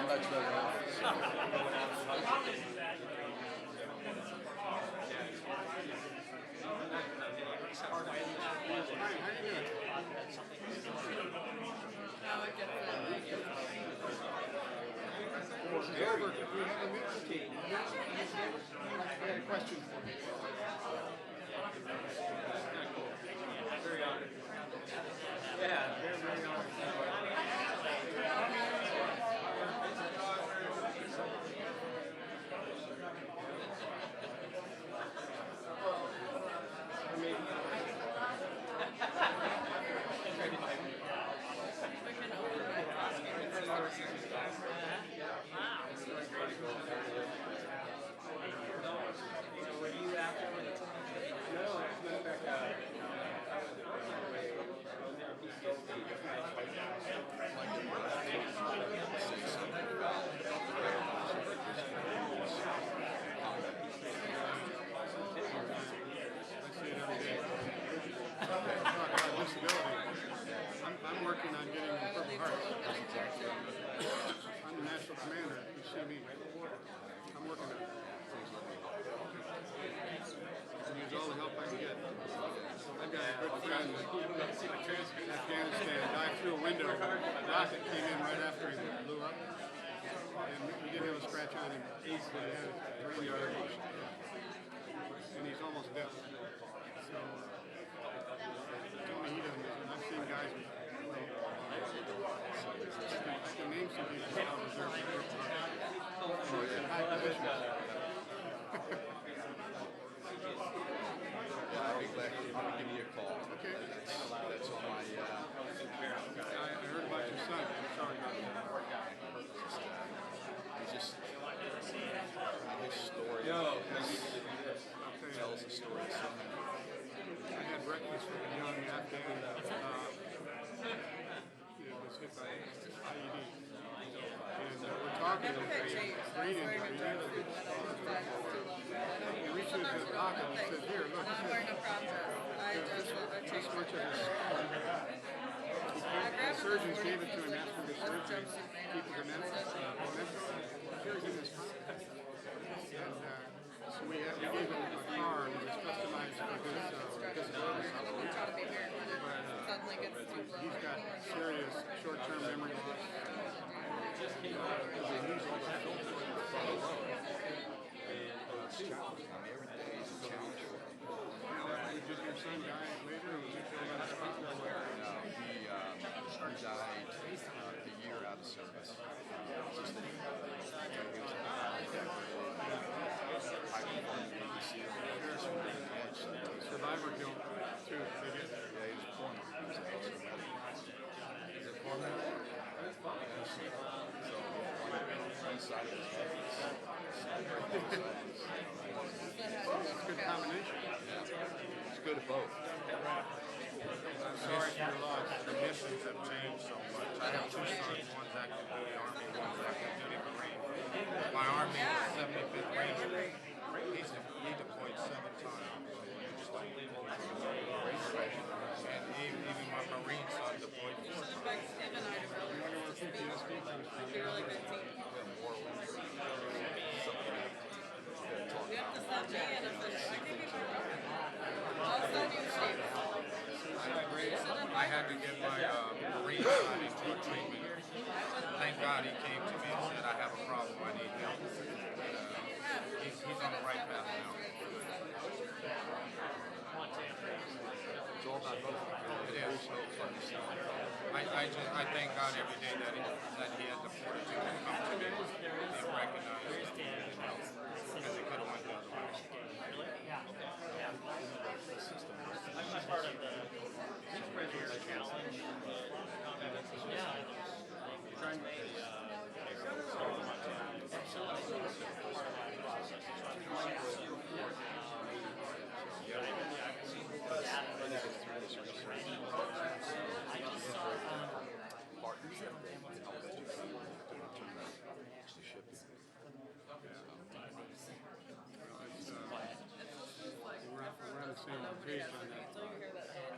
much of Over. We have a music team. I had a question for you. Very honored. Yeah, very honored. I'm working on getting the Purple Heart. I'm the national commander. You see me. I'm working on it. I use all the help I can get. I've got a good friend in Afghanistan. A guy through a window. A rocket came in right after he blew up. And we didn't have a scratch on him. He had brain damage. And he's almost dead. So, Tony, he doesn't. I've seen guys with, I can name some people that don't deserve the Purple Heart. In high positions. Yeah, I'll be glad to give you a call. Okay. That's on my. I heard about your son. I'm sorry about that. He's just his story. Tells the story of someone. I had breakfast with a young Afghan. Was hit by IED. And we're talking about brain injury. He reached into his pocket and said, "Here, look." This much of his. The surgeons gave it to him after the surgery. People the memento. Here in his pocket. And so we gave him a car and it was customized for his disability. But he's got serious short-term memory loss. Did your son die later, or was he killed on the spot? No, he died the year out of service. Survivor guilt, too. They did. Yeah, he was born. Is it Corman? So, one side of his head It's a good combination. Yeah. It's good at both. I'm sorry for your loss. The missions have changed so much. I have two sons, one's active duty Army, one's active duty Marine. My Army is 75th Ranger. He deployed 7 times. And even my Marine son deployed 4 times. I had to get my Marine son into a treatment. Thank God he came to me and said, I have a problem, I need help. He's on the right path now. It's all about both. It is. I thank God every day that he had the fortitude to come to me and recognize because it could have went the other way. I'm part of the challenge. We're on the same page on that.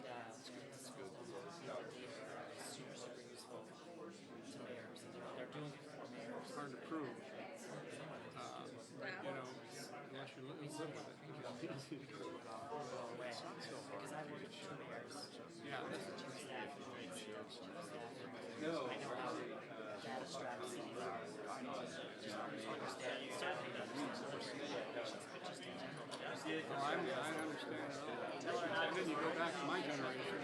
away. Because I worked 2 years. Yeah. Staff and great staff. I know how data strategy understand certainly the delivery operations, but just in general, Oh, I understand it all. And then you go back to my generation.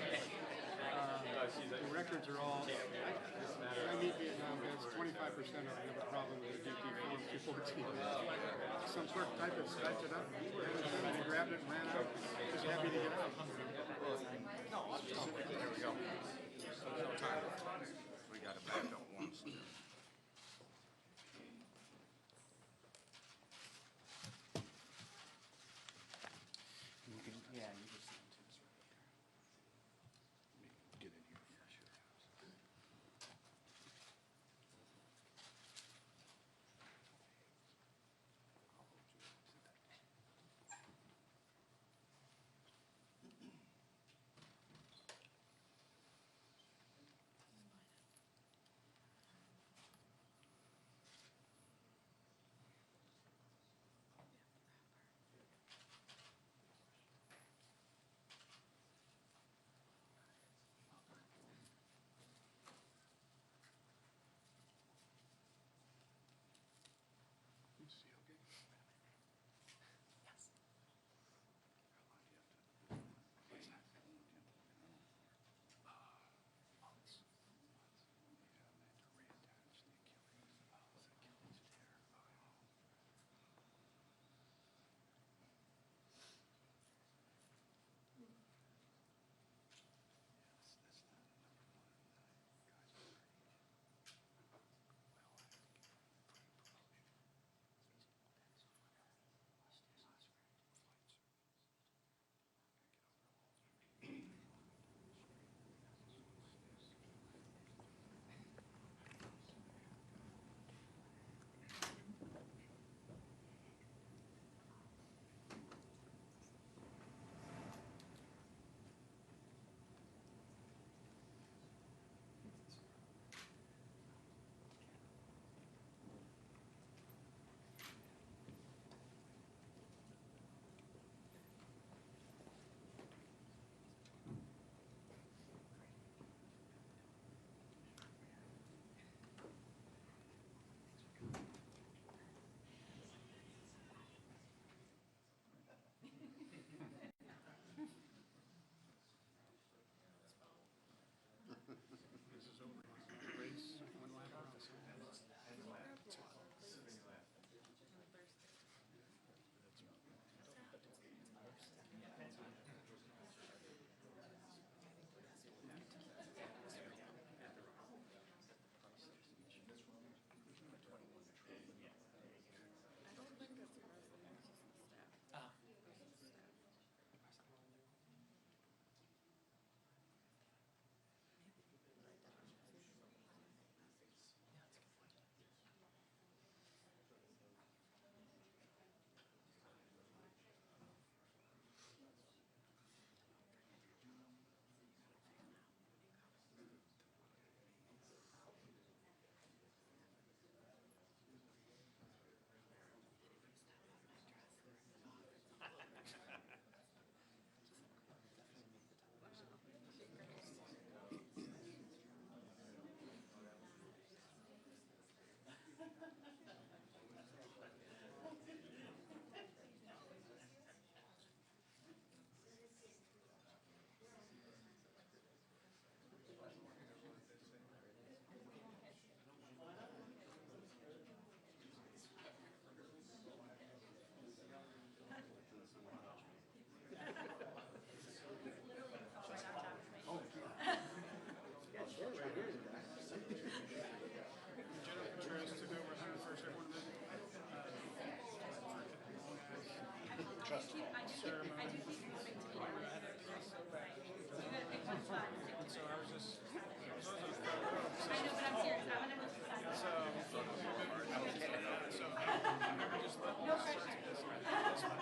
The records are all. I meet Vietnam vets. 25% of them have a problem with the DP form 214. Some clerk typed it, typed it up, and he grabbed it and ran out. Just happy to get out. There we go. We got to back up one step. yeah, you just Get in here for sure.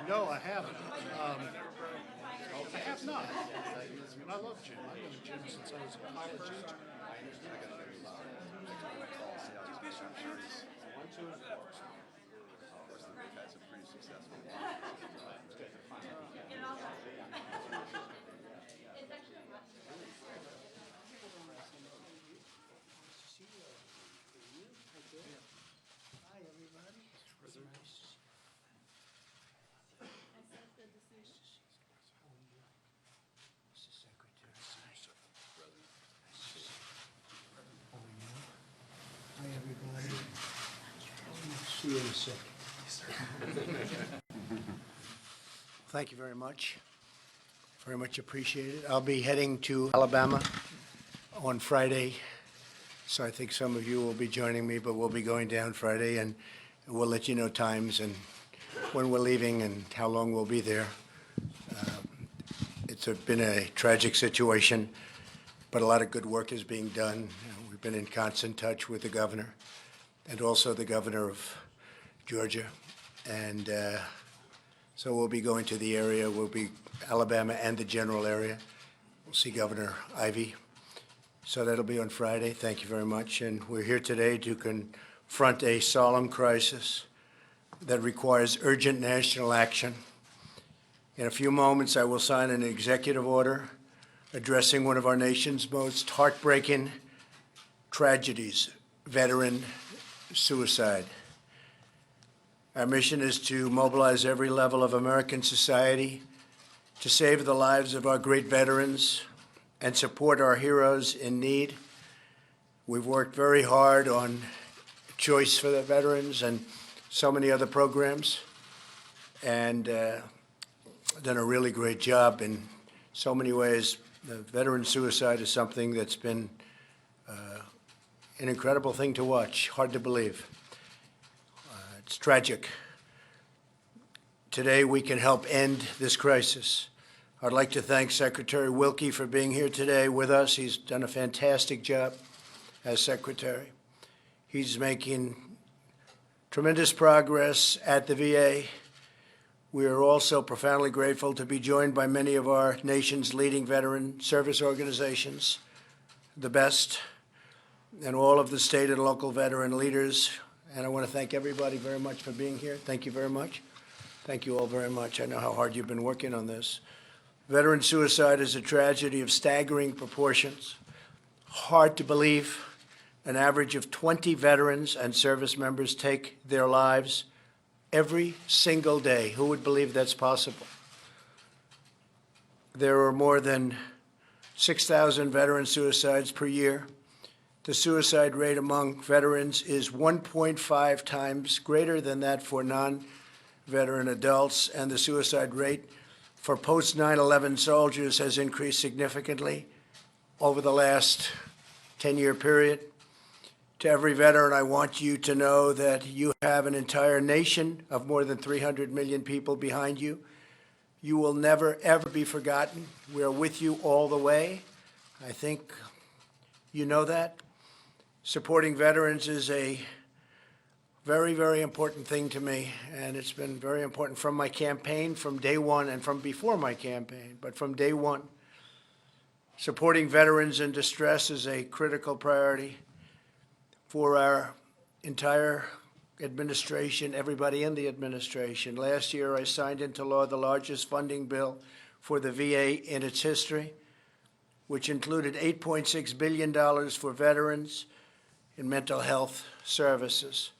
No, I haven't. I have not. I love gym. I've been a gym since I was a college age. Had some pretty successful ones. See you in a second. Thank you very much. Very much appreciated. I'll be heading to Alabama on Friday, so I think some of you will be joining me, but we'll be going down Friday, and we'll let you know times and when we're leaving and how long we'll be there. It's been a tragic situation, but a lot of good work is being done. We've been in constant touch with the governor and also the governor of Georgia, and so we'll be going to the area. We'll be Alabama and the general area. We'll see Governor Ivey. So that'll be on Friday. Thank you very much. And we're here today to confront a solemn crisis that requires urgent national action. In a few moments, I will sign an executive order addressing one of our nation's most heartbreaking tragedies, veteran suicide. Our mission is to mobilize every level of American society to save the lives of our great veterans and support our heroes in need. We've worked very hard on Choice for the Veterans and so many other programs, and done a really great job in so many ways. The veteran suicide is something that's been an incredible thing to watch, hard to believe. It's tragic. Today we can help end this crisis. I'd like to thank Secretary Wilkie for being here today with us. He's done a fantastic job as Secretary. He's making tremendous progress at the VA. We are also profoundly grateful to be joined by many of our nation's leading veteran service organizations, the best, and all of the state and local veteran leaders. And I want to thank everybody very much for being here. Thank you very much. Thank you all very much. I know how hard you've been working on this. Veteran suicide is a tragedy of staggering proportions. Hard to believe. An average of 20 veterans and service members take their lives every single day. Who would believe that's possible? There are more than 6,000 veteran suicides per year. The suicide rate among veterans is 1.5 times greater than that for non-veteran adults, and the suicide rate for post-9/11 soldiers has increased significantly over the last 10-year period. To every veteran, I want you to know that you have an entire nation of more than 300 million people behind you. You will never, ever be forgotten. We are with you all the way. I think you know that. Supporting veterans is a very, very important thing to me, and it's been very important from my campaign, from day one, and from before my campaign, but from day one. Supporting veterans in distress is a critical priority for our entire administration, everybody in the administration. Last year, I signed into law the largest funding bill for the VA in its history, which included $8.6 billion for veterans in mental health services.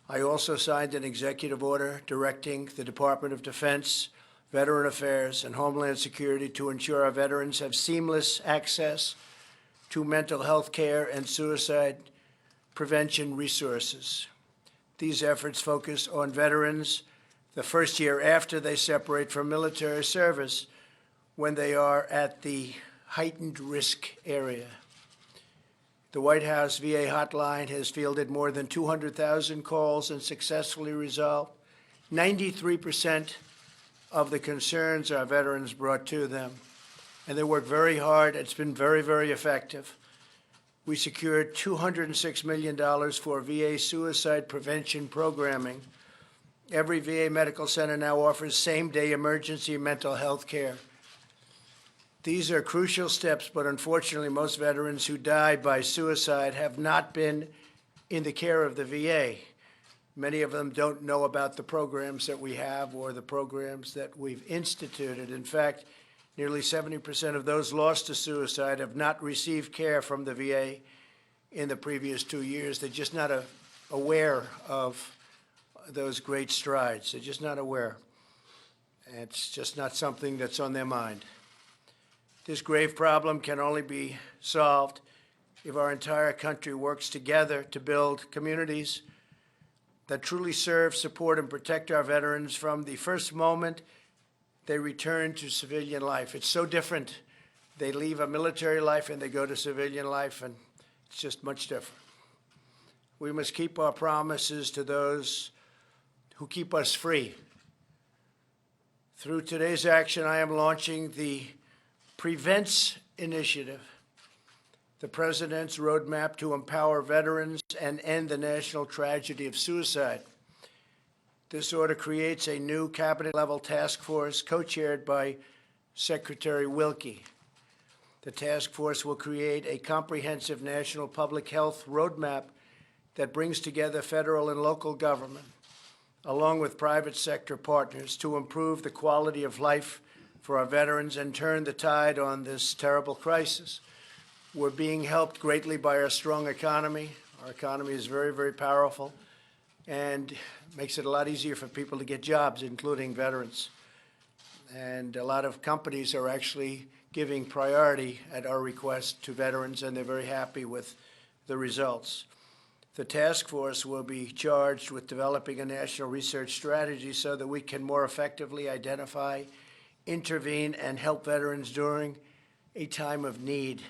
I also signed an executive order directing the Department of Defense, Veteran Affairs, and Homeland Security to ensure our veterans have seamless access to mental health care and suicide prevention resources. These efforts focus on veterans the first year after they separate from military service, when they are at the heightened risk area. The White House VA hotline has fielded more than 200,000 calls and successfully resolved 93% of the concerns our veterans brought to them. And they work very hard. It's been very, very effective. We secured $206 million for VA suicide prevention programming. Every VA medical center now offers same-day emergency mental health care. These are crucial steps, but unfortunately, most veterans who die by suicide have not been in the care of the VA. Many of them don't know about the programs that we have or the programs that we've instituted. In fact, nearly 70% of those lost to suicide have not received care from the VA in the previous 2 years. They're just not aware of those great strides. They're just not aware. It's just not something that's on their mind. This grave problem can only be solved if our entire country works together to build communities that truly serve, support, and protect our veterans from the first moment they return to civilian life. It's so different. They leave a military life and they go to civilian life, and it's just much different. We must keep our promises to those who keep us free. Through today's action, I am launching the Prevents Initiative, the President's roadmap to empower veterans and end the national tragedy of suicide. This order creates a new cabinet-level task force co-chaired by Secretary Wilkie. The task force will create a comprehensive national public health roadmap that brings together federal and local government, along with private sector partners, to improve the quality of life for our veterans and turn the tide on this terrible crisis. We're being helped greatly by our strong economy. Our economy is very, very powerful and makes it a lot easier for people to get jobs, including veterans. And a lot of companies are actually giving priority at our request to veterans, and they're very happy with the results. The task force will be charged with developing a national research strategy so that we can more effectively identify, intervene, and help veterans during a time of need.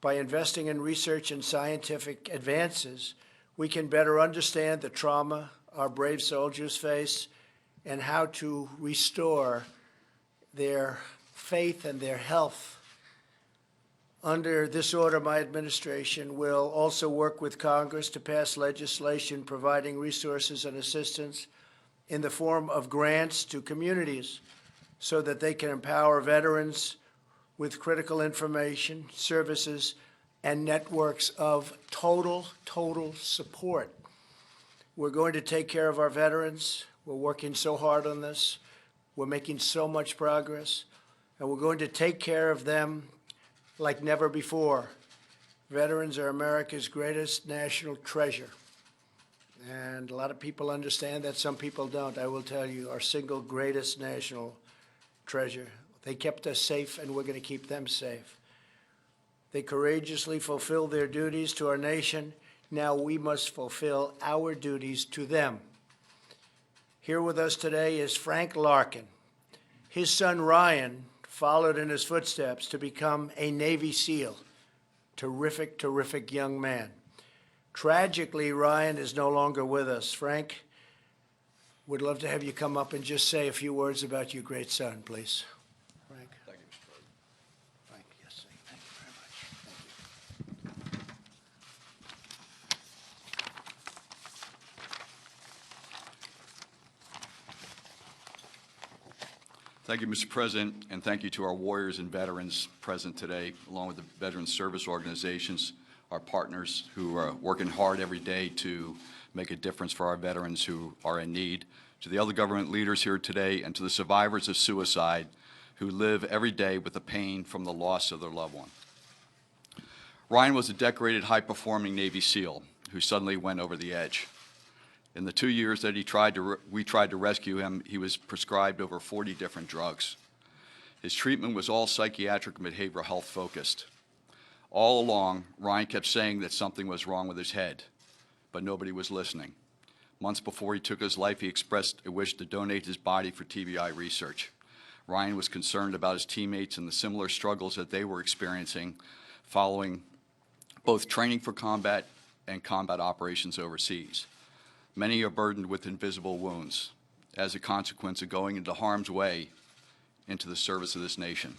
By investing in research and scientific advances, we can better understand the trauma our brave soldiers face and how to restore their faith and their health. Under this order, my administration will also work with Congress to pass legislation providing resources and assistance in the form of grants to communities so that they can empower veterans with critical information, services, and networks of total support. We're going to take care of our veterans. We're working so hard on this. We're making so much progress, and we're going to take care of them like never before. Veterans are America's greatest national treasure, and a lot of people understand that. Some people don't. I will tell you, our single greatest national treasure. They kept us safe, and we're going to keep them safe. They courageously fulfill their duties to our nation. Now we must fulfill our duties to them. Here with us today is Frank Larkin. His son Ryan followed in his footsteps to become a Navy SEAL. Terrific young man. Tragically, Ryan is no longer with us. Frank, would love to have you come up and just say a few words about your great son, please. Frank. Thank you, Mr. President. Frank, yes, sir. Thank you very much. Thank you. Thank you, Mr. President, and thank you to our warriors and veterans present today, along with the veteran service organizations, our partners who are working hard every day to make a difference for our veterans who are in need, to the other government leaders here today, and to the survivors of suicide who live every day with the pain from the loss of their loved one. Ryan was a decorated, high-performing Navy SEAL who suddenly went over the edge. In the 2 years that we tried to rescue him, he was prescribed over 40 different drugs. His treatment was all psychiatric and behavioral health focused. All along, Ryan kept saying that something was wrong with his head, but nobody was listening. Months before he took his life, he expressed a wish to donate his body for TBI research. Ryan was concerned about his teammates and the similar struggles that they were experiencing following both training for combat and combat operations overseas. Many are burdened with invisible wounds as a consequence of going into harm's way into the service of this nation.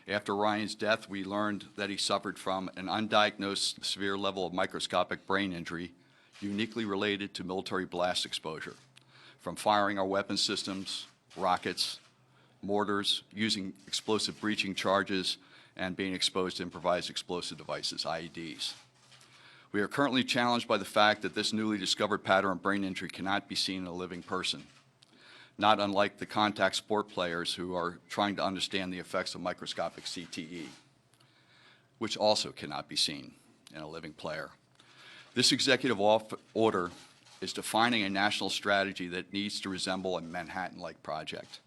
After Ryan's death, we learned that he suffered from an undiagnosed severe level of microscopic brain injury uniquely related to military blast exposure, from firing our weapon systems, rockets, mortars, using explosive breaching charges, and being exposed to improvised explosive devices, IEDs. We are currently challenged by the fact that this newly discovered pattern of brain injury cannot be seen in a living person, not unlike the contact sport players who are trying to understand the effects of microscopic CTE, which also cannot be seen in a living player. This executive order is defining a national strategy that needs to resemble a Manhattan-like project.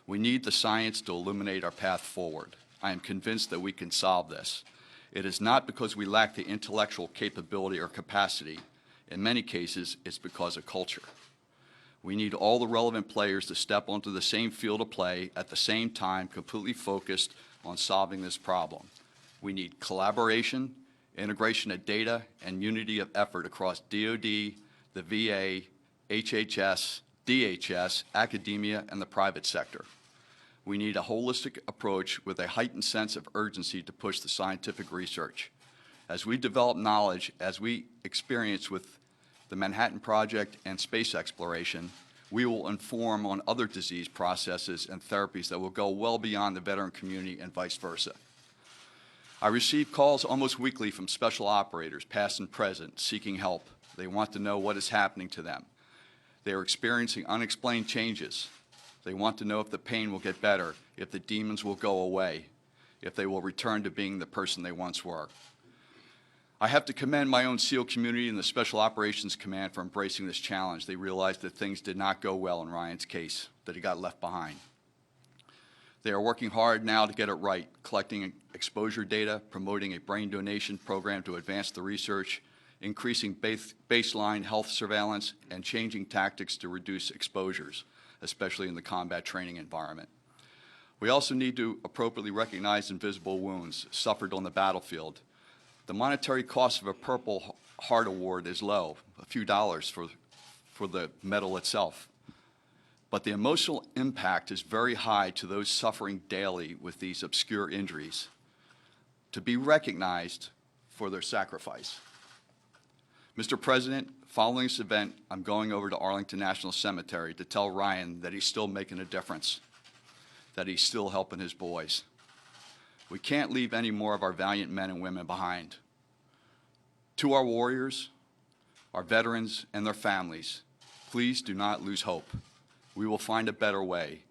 We need the science to illuminate our path forward. I am convinced that we can solve this. It is not because we lack the intellectual capability or capacity. In many cases, it's because of culture. We need all the relevant players to step onto the same field of play at the same time, completely focused on solving this problem. We need collaboration, integration of data, and unity of effort across DoD, the VA, HHS, DHS, academia, and the private sector. We need a holistic approach with a heightened sense of urgency to push the scientific research. As we develop knowledge, as we experience with the Manhattan Project and space exploration, we will inform on other disease processes and therapies that will go well beyond the veteran community and vice versa. I receive calls almost weekly from special operators, past and present, seeking help. They want to know what is happening to them. They are experiencing unexplained changes. They want to know if the pain will get better, if the demons will go away, if they will return to being the person they once were. I have to commend my own SEAL community and the Special Operations Command for embracing this challenge. They realized that things did not go well in Ryan's case, that he got left behind. They are working hard now to get it right, collecting exposure data, promoting a brain donation program to advance the research, increasing baseline health surveillance, and changing tactics to reduce exposures, especially in the combat training environment. We also need to appropriately recognize invisible wounds suffered on the battlefield. The monetary cost of a Purple Heart Award is low, a few dollars for the medal itself. But the emotional impact is very high to those suffering daily with these obscure injuries, to be recognized for their sacrifice. Mr. President, following this event, I'm going over to Arlington National Cemetery to tell Ryan that he's still making a difference, that he's still helping his boys. We can't leave any more of our valiant men and women behind. To our warriors, our veterans, and their families, please do not lose hope. We will find a better way.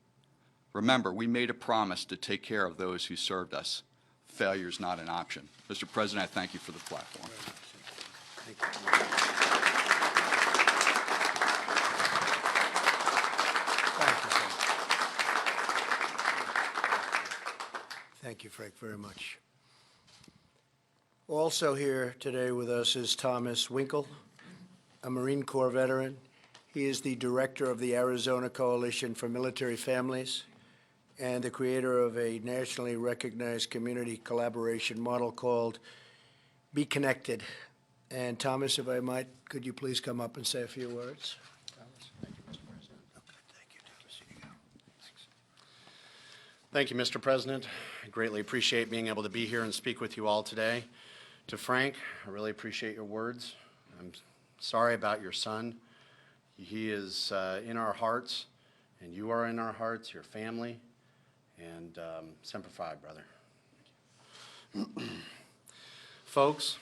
Remember, we made a promise to take care of those who served us. Failure is not an option. Mr. President, I thank you for the platform. Thank you. Thank you, Frank, very much. Also here today with us is Thomas Winkle, a Marine Corps veteran. He is the director of the Arizona Coalition for Military Families and the creator of a nationally recognized community collaboration model called Be Connected. And Thomas, if I might, could you please come up and say a few words? Thank you, Mr. President. I greatly appreciate being able to be here and speak with you all today. To Frank, I really appreciate your words. I'm sorry about your son. He is in our hearts, and you are in our hearts, your family, and Semper Fi, brother. Folks,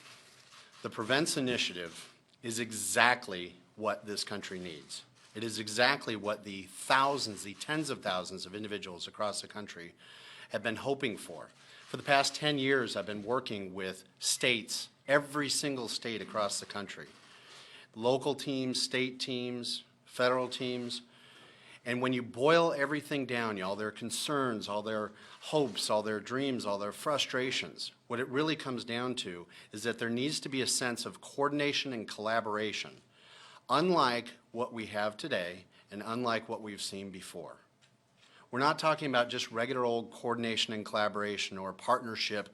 the Prevents Initiative is exactly what this country needs. It is exactly what the thousands, the tens of thousands of individuals across the country have been hoping for. For the past 10 years, I've been working with states, every single state across the country, local teams, state teams, federal teams, and when you boil everything down, all their concerns, all their hopes, all their dreams, all their frustrations, what it really comes down to is that there needs to be a sense of coordination and collaboration, unlike what we have today and unlike what we've seen before. We're not talking about just regular old coordination and collaboration or partnership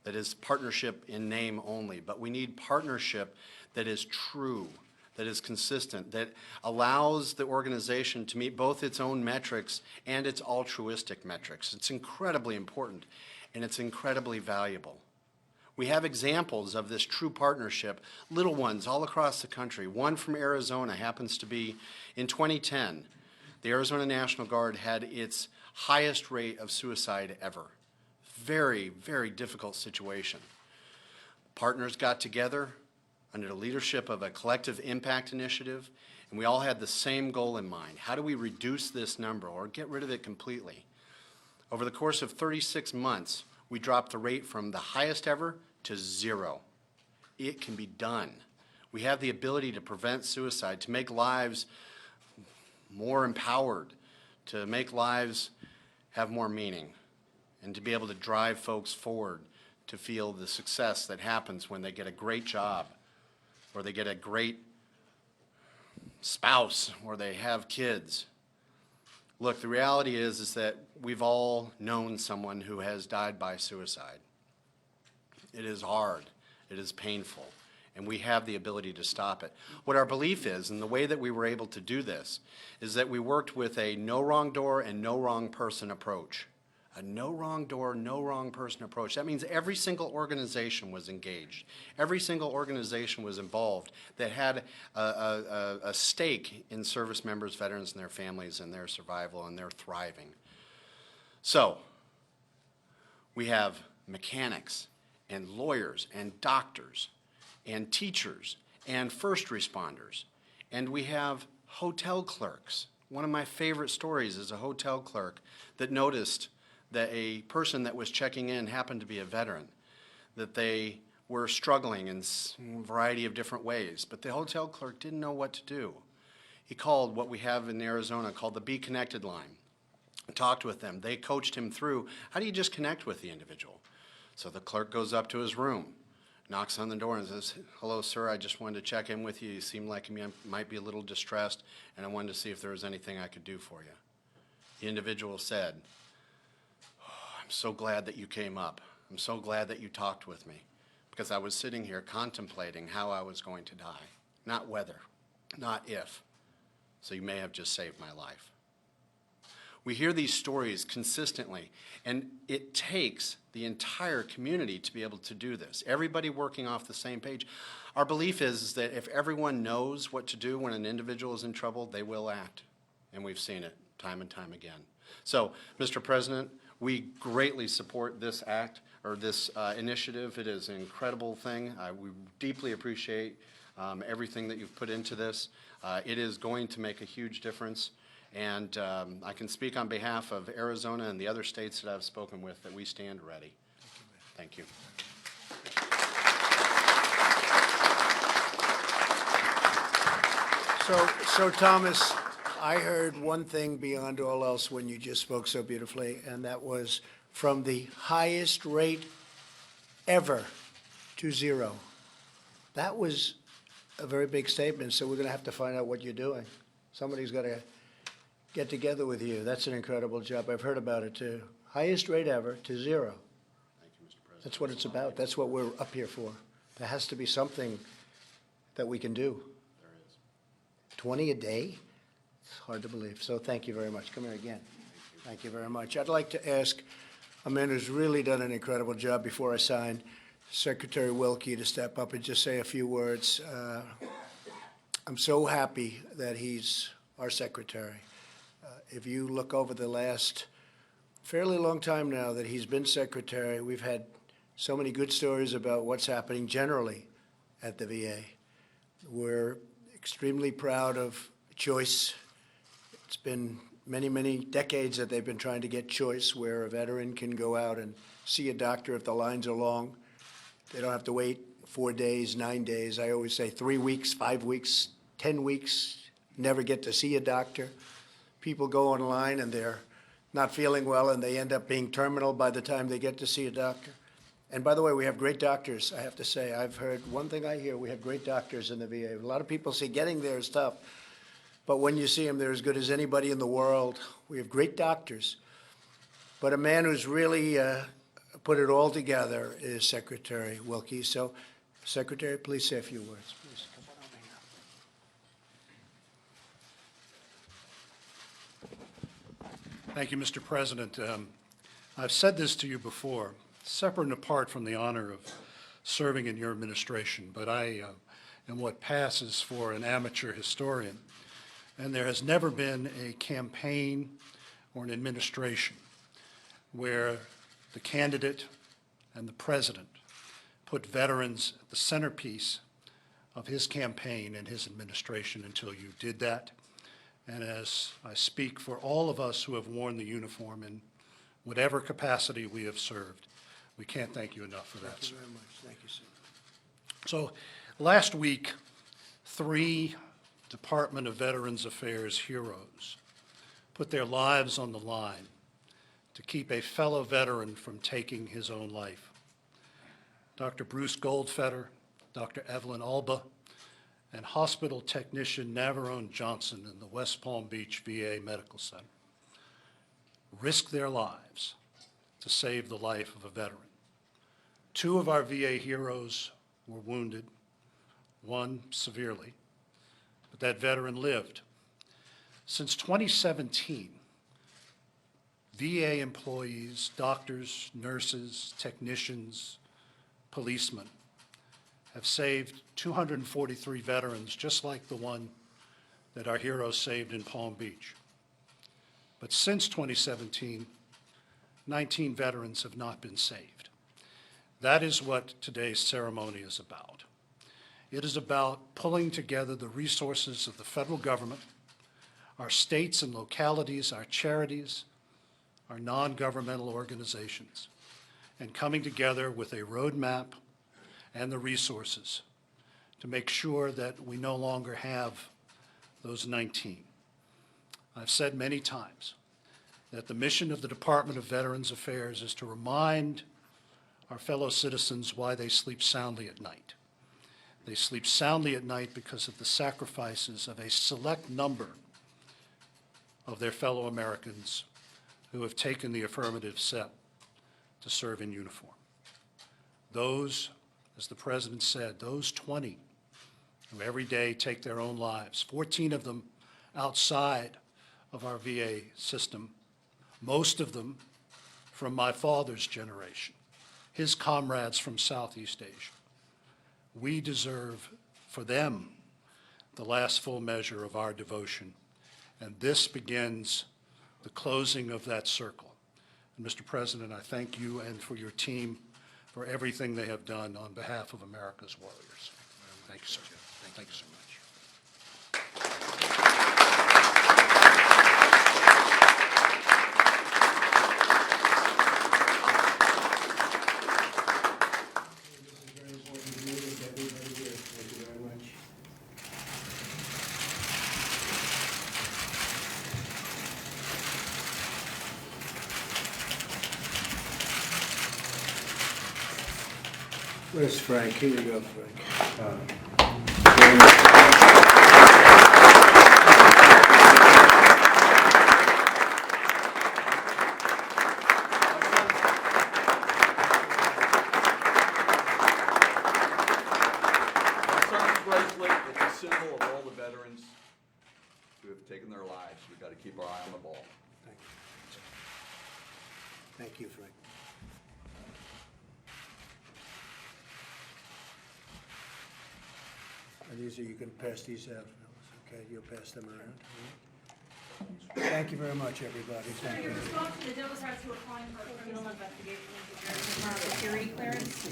that is partnership in name only, but we need partnership that is true, that is consistent, that allows the organization to meet both its own metrics and its altruistic metrics. It's incredibly important and it's incredibly valuable. We have examples of this true partnership, little ones all across the country. One from Arizona happens to be in 2010. The Arizona National Guard had its highest rate of suicide ever. Very, very difficult situation. Partners got together under the leadership of a collective impact initiative, and we all had the same goal in mind. How do we reduce this number or get rid of it completely? Over the course of 36 months, we dropped the rate from the highest ever to 0. It can be done. We have the ability to prevent suicide, to make lives more empowered, to make lives have more meaning, and to be able to drive folks forward to feel the success that happens when they get a great job or they get a great spouse or they have kids. Look, the reality is that we've all known someone who has died by suicide. It is hard, it is painful, and we have the ability to stop it. What our belief is, and the way that we were able to do this, is that we worked with a no wrong door and no wrong person approach. A no wrong door, no wrong person approach. That means every single organization was engaged. Every single organization was involved that had a stake in service members, veterans, and their families and their survival and their thriving. So, we have mechanics and lawyers and doctors and teachers and first responders. And we have hotel clerks. One of my favorite stories is a hotel clerk that noticed that a person that was checking in happened to be a veteran, that they were struggling in a variety of different ways, but the hotel clerk didn't know what to do. He called what we have in Arizona called the Be Connected line, talked with them. They coached him through, how do you just connect with the individual? So the clerk goes up to his room, knocks on the door and says, "Hello, sir, I just wanted to check in with you. You seem like you might be a little distressed, and I wanted to see if there was anything I could do for you." The individual said, "I'm so glad that you came up. I'm so glad that you talked with me, because I was sitting here contemplating how I was going to die, not whether, not if. So you may have just saved my life." We hear these stories consistently, and it takes the entire community to be able to do this. Everybody working off the same page. Our belief is that if everyone knows what to do when an individual is in trouble, they will act. And we've seen it time and time again. So, Mr. President, we greatly support this act, or this initiative. It is an incredible thing. We deeply appreciate everything that you've put into this. It is going to make a huge difference. And I can speak on behalf of Arizona and the other states that I've spoken with that we stand ready. Thank you. So Thomas, I heard one thing beyond all else when you just spoke so beautifully, and that was from the highest rate ever to zero. That was a very big statement, so we're going to have to find out what you're doing. Somebody's got to get together with you. That's an incredible job. I've heard about it too. Highest rate ever to zero. Thank you, Mr. President. That's what it's about. That's what we're up here for. There has to be something that we can do. There is. 20 a day? It's hard to believe. So thank you very much. Come here again. Thank you very much. I'd like to ask a man who's really done an incredible job before I sign, Secretary Wilkie, to step up and just say a few words. I'm so happy that he's our secretary. If you look over the last fairly long time now that he's been secretary, we've had so many good stories about what's happening generally at the VA. We're extremely proud of choice. It's been many, many decades that they've been trying to get choice, where a veteran can go out and see a doctor if the lines are long. They don't have to wait 4 days, 9 days. I always say 3 weeks, 5 weeks, 10 weeks, never get to see a doctor. People go online and they're not feeling well and they end up being terminal by the time they get to see a doctor. And by the way, we have great doctors, I have to say. I've heard one thing I hear, we have great doctors in the VA. A lot of people say getting there is tough, but when you see them, they're as good as anybody in the world. We have great doctors. But a man who's really put it all together is Secretary Wilkie. So, Secretary, please say a few words, please. Come on over here. Thank you, Mr. President. I've said this to you before, separate and apart from the honor of serving in your administration, but I am what passes for an amateur historian. And there has never been a campaign or an administration where the candidate and the president put veterans at the centerpiece of his campaign and his administration until you did that. And as I speak for all of us who have worn the uniform in whatever capacity we have served, we can't thank you enough for that, Thank sir. you very much. Thank you, sir. So last week, 3 Department of Veterans Affairs heroes put their lives on the line to keep a fellow veteran from taking his own life. Dr. Bruce Goldfeder, Dr. Evelyn Alba, and hospital technician Navarone Johnson in the West Palm Beach VA Medical Center risked their lives to save the life of a veteran. 2 of our VA heroes were wounded, one severely, but that veteran lived. Since 2017, VA employees, doctors, nurses, technicians, policemen have saved 243 veterans, just like the one that our heroes saved in Palm Beach. But since 2017, 19 veterans have not been saved. That is what today's ceremony is about. It is about pulling together the resources of the federal government, our states and localities, our charities, our non-governmental organizations, and coming together with a roadmap and the resources to make sure that we no longer have those 19. I've said many times that the mission of the Department of Veterans Affairs is to remind our fellow citizens why they sleep soundly at night. They sleep soundly at night because of the sacrifices of a select number of their fellow Americans who have taken the affirmative step to serve in uniform. Those, as the President said, those 20 who every day take their own lives, 14 of them outside of our VA system, most of them from my father's generation, his comrades from Southeast Asia. We deserve for them the last full measure of our devotion, and this begins the closing of that circle. And Mr. President, I thank you and for your team for everything they have done on behalf of America's warriors. Thank you, sir. Thank you so much. This is very important to me and everybody here. Thank you very much. Where's Frank? Here you go, Frank. Our son's bracelet is a symbol of all the veterans who have taken their lives. We've got to keep our eye on the ball. Thank you, Frank. And these are, you can pass these out, okay? You'll pass them around. all right? Thank you very much, everybody. Thank you. Your response to the Democrats who are applying for a criminal investigation into your security clearance?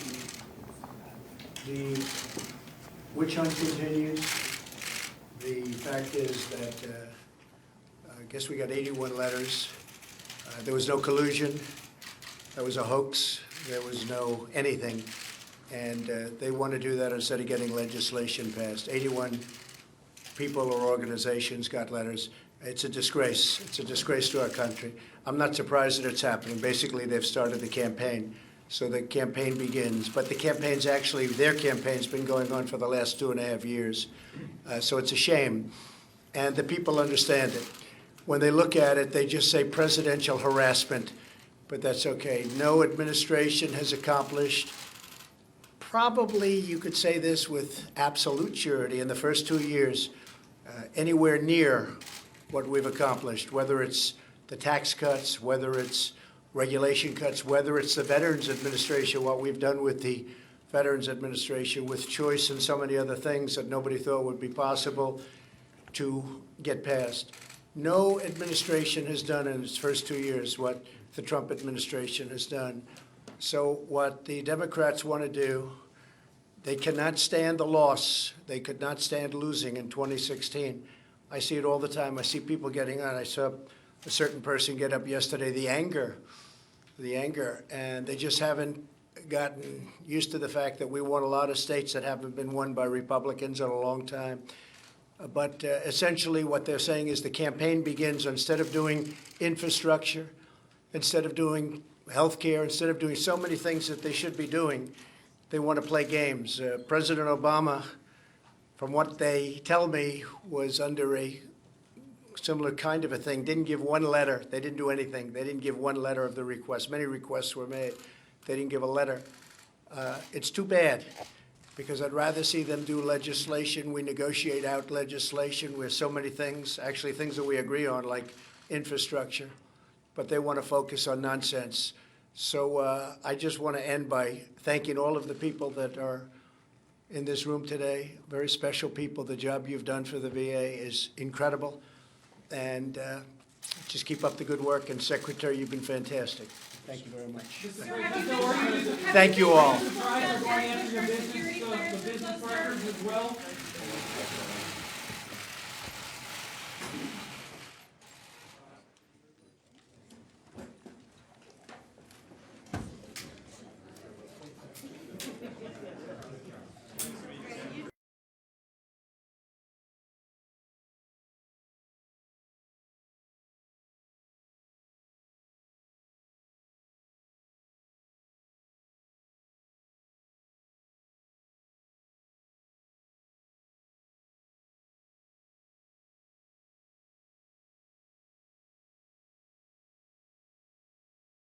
The witch hunt continues. The fact is that, I guess we got 81 letters. There was no collusion. There was a hoax. There was no anything. And they want to do that instead of getting legislation passed. 81 people or organizations got letters. It's a disgrace. It's a disgrace to our country. I'm not surprised that it's happening. Basically, they've started the campaign. So the campaign begins. But the campaign's actually, their campaign's been going on for the last 2.5 years. So it's a shame. And the people understand it. When they look at it, they just say presidential harassment. But that's okay. No administration has accomplished, probably you could say this with absolute surety, in the first 2 years, anywhere near what we've accomplished, whether it's the tax cuts, whether it's regulation cuts, whether it's the Veterans Administration, what we've done with the Veterans Administration with choice and so many other things that nobody thought would be possible to get passed. No administration has done in its first 2 years what the Trump administration has done. So what the Democrats want to do, they cannot stand the loss. They could not stand losing in 2016. I see it all the time. I see people getting on. I saw a certain person get up yesterday, the anger, and they just haven't gotten used to the fact that we won a lot of states that haven't been won by Republicans in a long time. But essentially what they're saying is the campaign begins, instead of doing infrastructure, instead of doing health care, instead of doing so many things that they should be doing, they want to play games. President Obama from what they tell me, was under a similar kind of a thing, didn't give one letter. They didn't do anything. They didn't give one letter of the request. Many requests were made. They didn't give a letter. It's too bad, because I'd rather see them do legislation. We negotiate out legislation where so many things, actually things that we agree on, like infrastructure, but they want to focus on nonsense. So I just want to end by thanking all of the people that are in this room today, very special people. The job you've done for the VA is incredible. And just keep up the good work. And Secretary, you've been fantastic. Thank you very much. Thank you all. Surprised to answer your business, the business records as well?